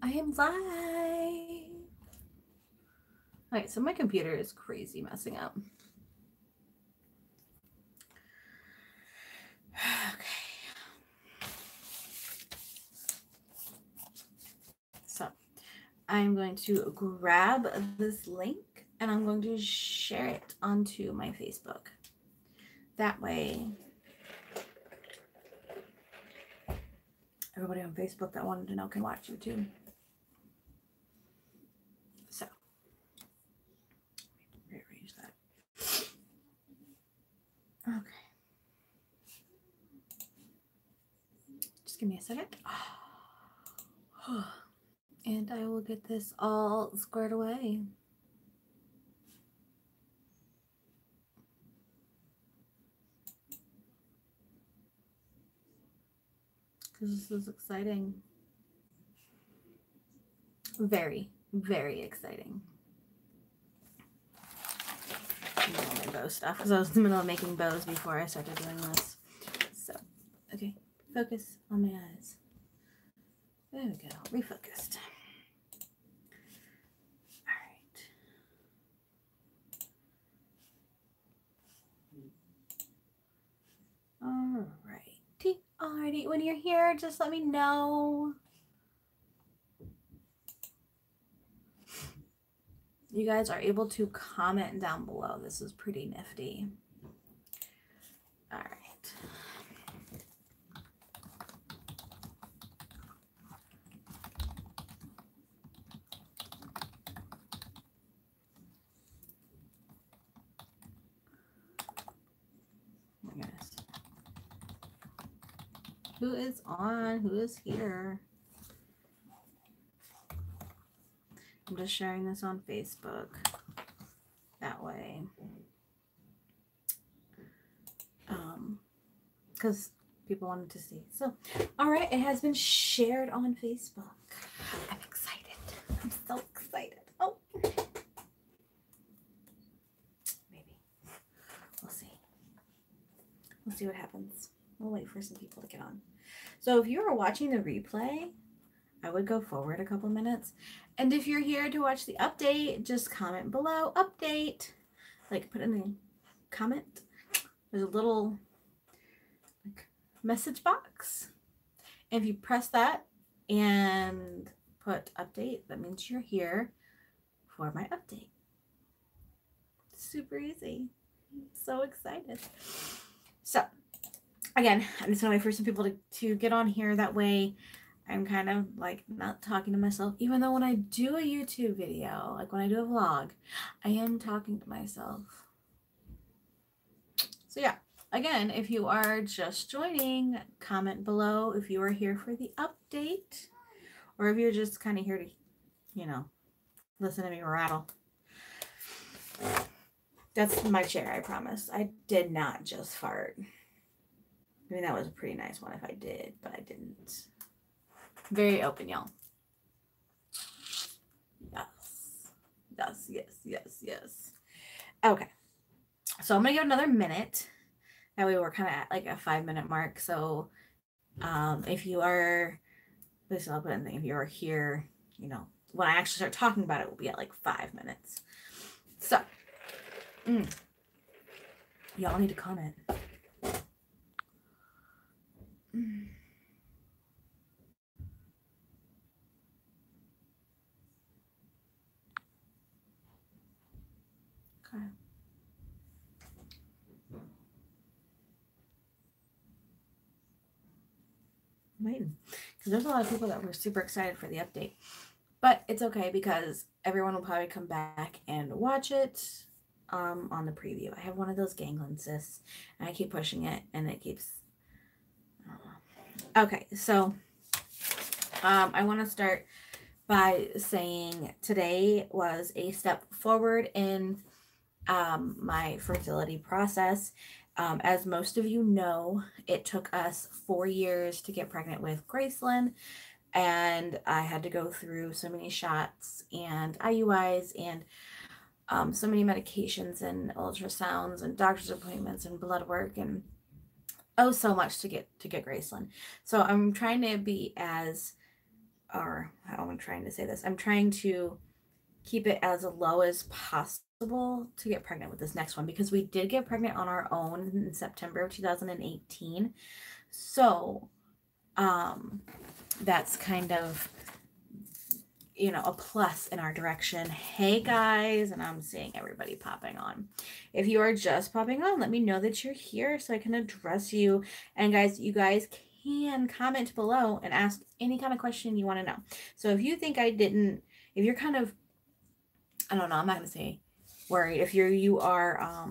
I am live. Alright, so my computer is crazy messing up. Okay. So I'm going to grab this link and I'm going to share it onto my Facebook. That way, everybody on Facebook that wanted to know can watch YouTube. So, rearrange that. Okay. Just give me a second. And I will get this all squared away. Because this is exciting. Very, very exciting. My bow stuff, because I was in the middle of making bows before I started doing this. So, okay, focus on my eyes. There we go, refocused. Alrighty, when you're here, just let me know. You guys are able to comment down below. This is pretty nifty. All right. Oh my goodness. Who is on? Who is here? I'm just sharing this on Facebook. That way. Because people wanted to see. So, all right, it has been shared on Facebook. I'm excited. I'm so excited. Oh. Maybe. We'll see. We'll see what happens. We'll wait for some people to get on. So if you are watching the replay, I would go forward a couple minutes. And if you're here to watch the update, just comment below, update. Like put in the comment. There's a little like message box. And if you press that and put update, that means you're here for my update. Super easy. I'm so excited. So again, I'm just gonna wait for some people to get on here. That way I'm kind of like not talking to myself, even though when I do a YouTube video, like when I do a vlog, I am talking to myself. So yeah, again, if you are just joining, comment below if you are here for the update, or if you're just kind of here to, you know, listen to me rattle. That's my chair, I promise. I did not just fart. I mean, that was a pretty nice one if I did, but I didn't. Very open, y'all. Yes. Okay. So I'm going to give another minute. That way we're kind of at like a 5-minute mark. So if you are, please I'll put in if you are here, you know, when I actually start talking about it, will be at like 5 minutes. So, y'all need to comment. Okay. I'm waiting because there's a lot of people that were super excited for the update, but it's okay because everyone will probably come back and watch it on the preview. I have one of those ganglion cysts and I keep pushing it and it keeps okay. So I want to start by saying today was a step forward in my fertility process. As most of you know, it took us 4 years to get pregnant with Gracelyn, and I had to go through so many shots and IUIs and so many medications and ultrasounds and doctor's appointments and blood work and so much to get Gracelyn. So I'm trying to be as or how I'm trying to say this, I'm trying to keep it as low as possible to get pregnant with this next one, because we did get pregnant on our own in September of 2018. So, that's kind of, a plus in our direction. Hey guys, and I'm seeing everybody popping on. If you are just popping on, let me know that you're here so I can address you. And guys, you guys can comment below and ask any kind of question you want to know. So if you think if you're kind of, I don't know, I'm not going to say worried. If you are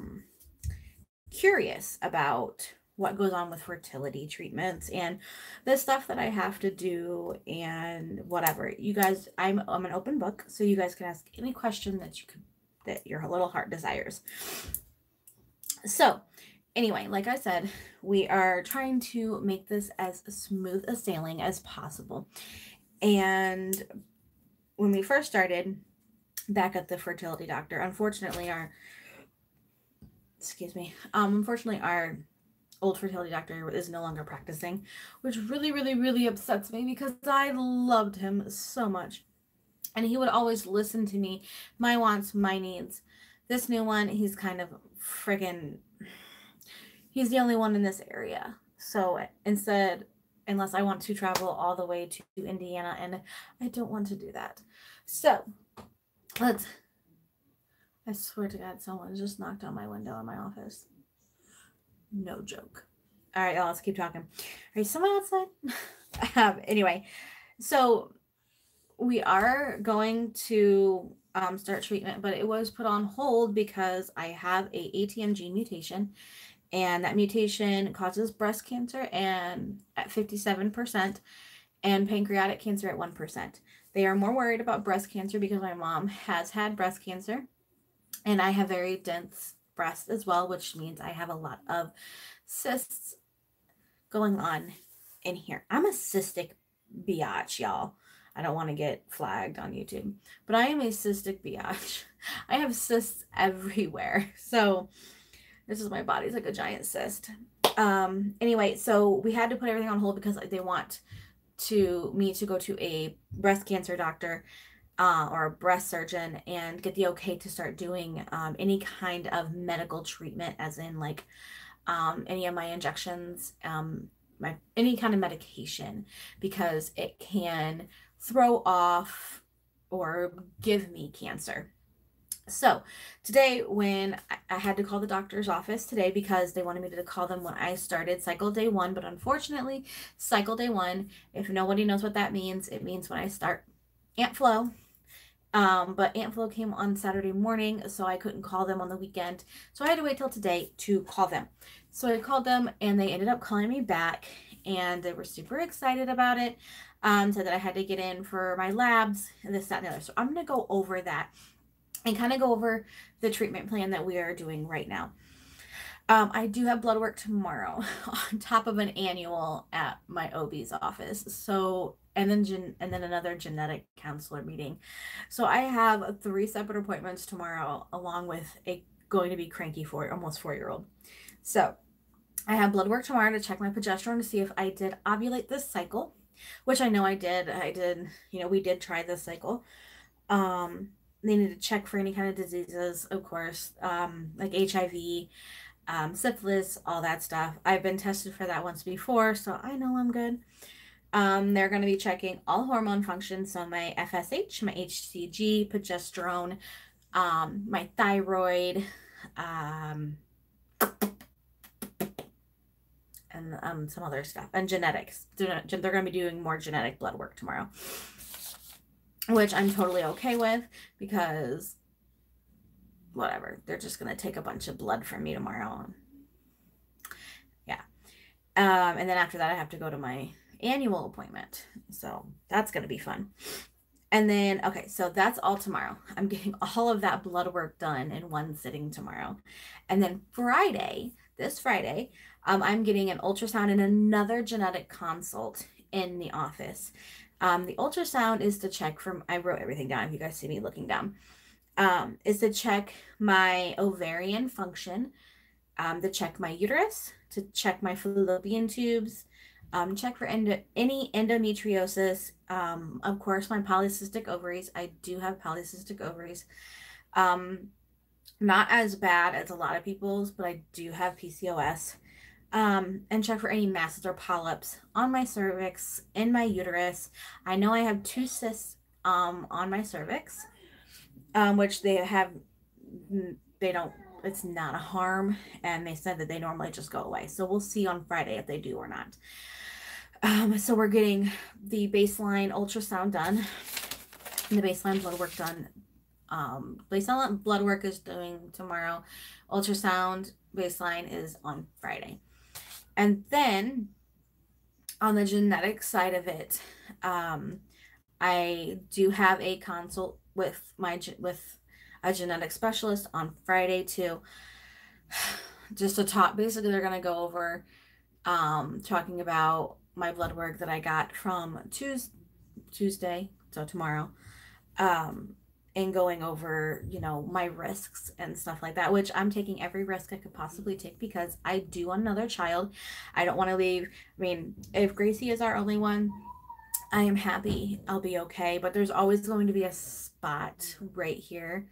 curious about what goes on with fertility treatments and the stuff that I have to do and whatever, you guys, I'm an open book, so you guys can ask any question that your little heart desires. So anyway, like I said, we are trying to make this as smooth a sailing as possible. And when we first started back at the fertility doctor, unfortunately our old fertility doctor is no longer practicing, which really, really, really upsets me because I loved him so much. And he would always listen to me, my wants, my needs. This new one, he's kind of he's the only one in this area. So unless I want to travel all the way to Indiana, and I don't want to do that. So I swear to God, someone just knocked on my window in my office. No joke. All right, y'all, let's keep talking. Are someone outside? Anyway, so we are going to start treatment, but it was put on hold because I have a ATM gene mutation, and that mutation causes breast cancer and at 57% and pancreatic cancer at 1%. They are more worried about breast cancer because my mom has had breast cancer, and I have very dense breast as well, which means I have a lot of cysts going on in here. I'm a cystic biatch, y'all. I don't want to get flagged on YouTube, but I am a cystic biatch. I have cysts everywhere. So this is, my body's like a giant cyst. Anyway, so we had to put everything on hold because they want me to go to a breast cancer doctor or a breast surgeon and get the okay to start doing any kind of medical treatment, as in like any of my injections, any kind of medication, because it can throw off or give me cancer. So today, when I had to call the doctor's office today because they wanted me to call them when I started cycle day 1, but unfortunately, cycle day 1, if nobody knows what that means, it means when I start Aunt Flo. But Aunt Flo came on Saturday morning, so I couldn't call them on the weekend. So I had to wait till today to call them. So I called them, and they ended up calling me back, and they were super excited about it. Said that I had to get in for my labs and this, that, and the other. So I'm going to go over that and kind of go over the treatment plan that we are doing right now. I do have blood work tomorrow on top of an annual at my OB's office. So, and then another genetic counselor meeting. So I have 3 separate appointments tomorrow, along with a going to be cranky almost 4-year-old. So I have blood work tomorrow to check my progesterone to see if I did ovulate this cycle, which I know I did. We did try this cycle. They need to check for any kind of diseases, of course, like HIV, syphilis, all that stuff. I've been tested for that once before, so I know I'm good. They're going to be checking all hormone functions, so my FSH, my HCG, progesterone, my thyroid, and some other stuff, and genetics. They're going to be doing more genetic blood work tomorrow, which I'm totally okay with, because whatever, they're just going to take a bunch of blood from me tomorrow. Yeah. And then after that, I have to go to my annual appointment. So that's going to be fun. And then, okay, so that's all tomorrow. I'm getting all of that blood work done in one sitting tomorrow. And then this Friday, I'm getting an ultrasound and another genetic consult in the office. The ultrasound is to check I wrote everything down if you guys see me looking down, is to check my ovarian function, to check my uterus, to check my fallopian tubes, Check for any endometriosis. Of course, my polycystic ovaries. I do have polycystic ovaries. Um, Not as bad as a lot of people's, but I do have PCOS. And check for any masses or polyps on my cervix, in my uterus. I know I have 2 cysts on my cervix, which they don't, it's not a harm, and they said that they normally just go away. So we'll see on Friday if they do or not. So we're getting the baseline ultrasound done, and the baseline blood work done. Baseline blood work is doing tomorrow. Ultrasound baseline is on Friday. And then on the genetic side of it, I do have a consult with a genetic specialist on Friday too. Just to talk, basically they're going to go over talking about my blood work that I got from Tuesday, so tomorrow, and going over, my risks and stuff like that, which I'm taking every risk I could possibly take because I do want another child. I don't want to leave. I mean, if Gracie is our only one, I am happy. I'll be okay. But there's always going to be a spot right here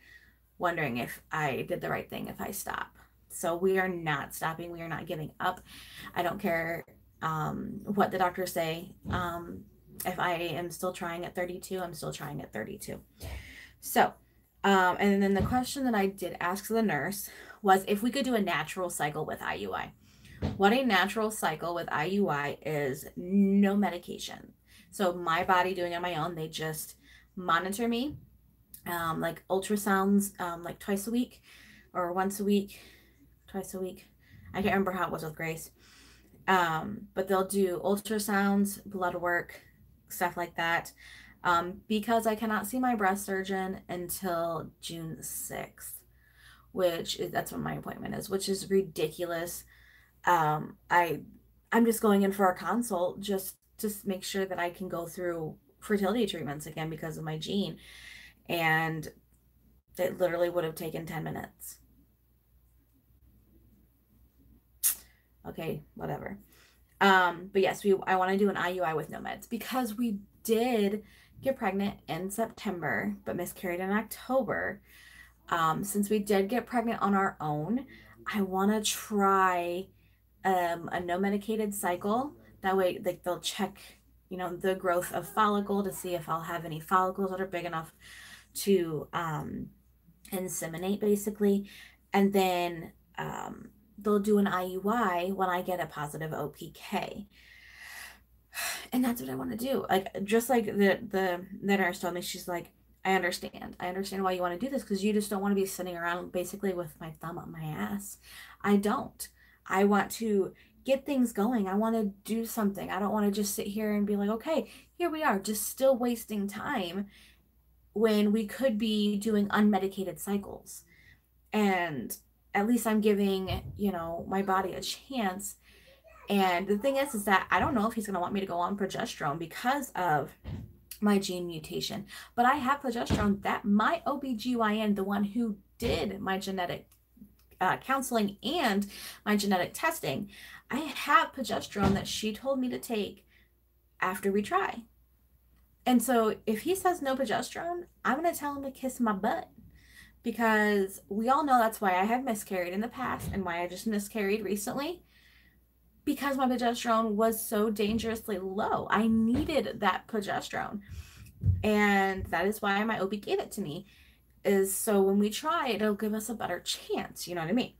wondering if I did the right thing if I stop. So we are not stopping. We are not giving up. I don't care what the doctors say. If I am still trying at 32, I'm still trying at 32. So, and then the question that I did ask the nurse was if we could do a natural cycle with IUI. What a natural cycle with IUI is no medication. So my body doing it on my own, they just monitor me, like ultrasounds, like twice a week or once a week, twice a week. I can't remember how it was with Grace. But they'll do ultrasounds, blood work, stuff like that. Because I cannot see my breast surgeon until June 6th, that's when my appointment is, which is ridiculous. I'm just going in for a consult just to make sure that I can go through fertility treatments again because of my gene. And it literally would have taken 10 minutes. Okay, whatever. But yes, I want to do an IUI with no meds because we did get pregnant in September, but miscarried in October. Since we did get pregnant on our own, I want to try a no medicated cycle. That way, like they'll check, the growth of follicle to see if I'll have any follicles that are big enough to inseminate, basically, and then they'll do an IUI when I get a positive OPK. And that's what I want to do. Like, just like the nurse told me, she's like, I understand why you want to do this because you just don't want to be sitting around basically with my thumb up my ass. I don't. I want to get things going. I want to do something. I don't want to just sit here and be like, okay, here we are, just still wasting time when we could be doing unmedicated cycles. And at least I'm giving, my body a chance. And the thing is that I don't know if he's going to want me to go on progesterone because of my gene mutation. But I have progesterone that my OBGYN, the one who did my genetic counseling and my genetic testing, I have progesterone that she told me to take after we try. And so if he says no progesterone, I'm going to tell him to kiss my butt. Because we all know that's why I have miscarried in the past and why I just miscarried recently. Because my progesterone was so dangerously low. I needed that progesterone. And that is why my OB gave it to me. Is so when we try, it'll give us a better chance. You know what I mean?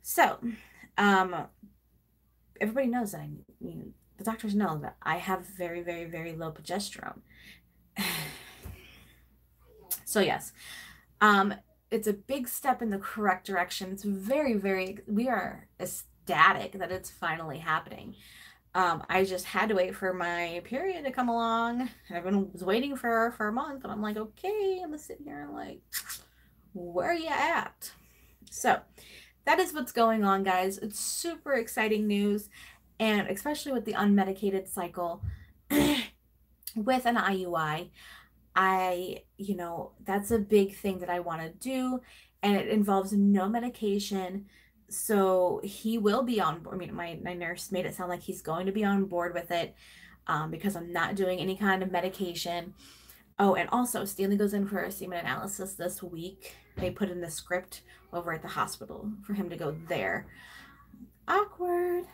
So, everybody knows that the doctors know that I have very, very, very low progesterone. So yes, it's a big step in the correct direction. It's very, very, we are ecstatic that it's finally happening. I just had to wait for my period to come along. Everyone was waiting for a month, and I'm like, okay, I'm gonna sit here and like, where are you at? So that is what's going on, guys. It's super exciting news, and especially with the unmedicated cycle with an IUI, that's a big thing that I want to do, and it involves no medication, So he will be on board. I mean, my nurse made it sound like he's going to be on board with it, because I'm not doing any kind of medication. Oh, and also Stanley goes in for a semen analysis this week. They put in the script over at the hospital for him to go there. Awkward.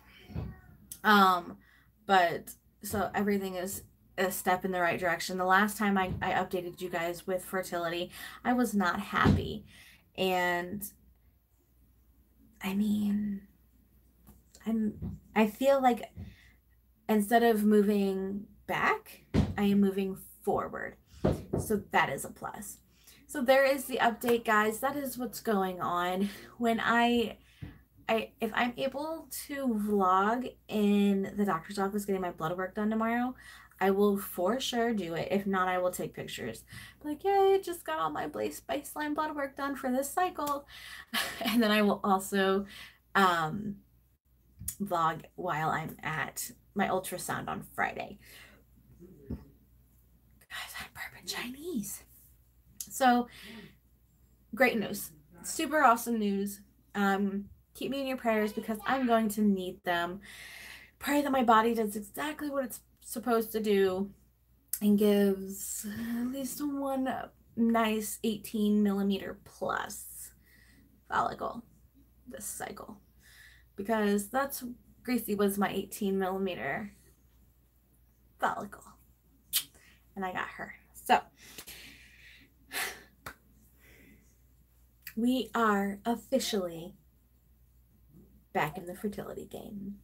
Um, but so everything is a step in the right direction. The last time I updated you guys with fertility, I was not happy. And I mean, I feel like instead of moving back, I am moving forward. So that is a plus. So there is the update, guys. That is what's going on. When if I'm able to vlog in the doctor's office getting my blood work done tomorrow, I will for sure do it. If not, I will take pictures. Like, yeah, I just got all my baseline blood work done for this cycle. And then I will also vlog while I'm at my ultrasound on Friday. Guys, I'm bourbon Chinese. So, great news. Super awesome news. Keep me in your prayers because I'm going to need them. Pray that my body does exactly what it's supposed to do and gives at least one nice 18 millimeter plus follicle this cycle. Because that's Gracie was my 18 millimeter follicle. And I got her. So we are officially back in the fertility game.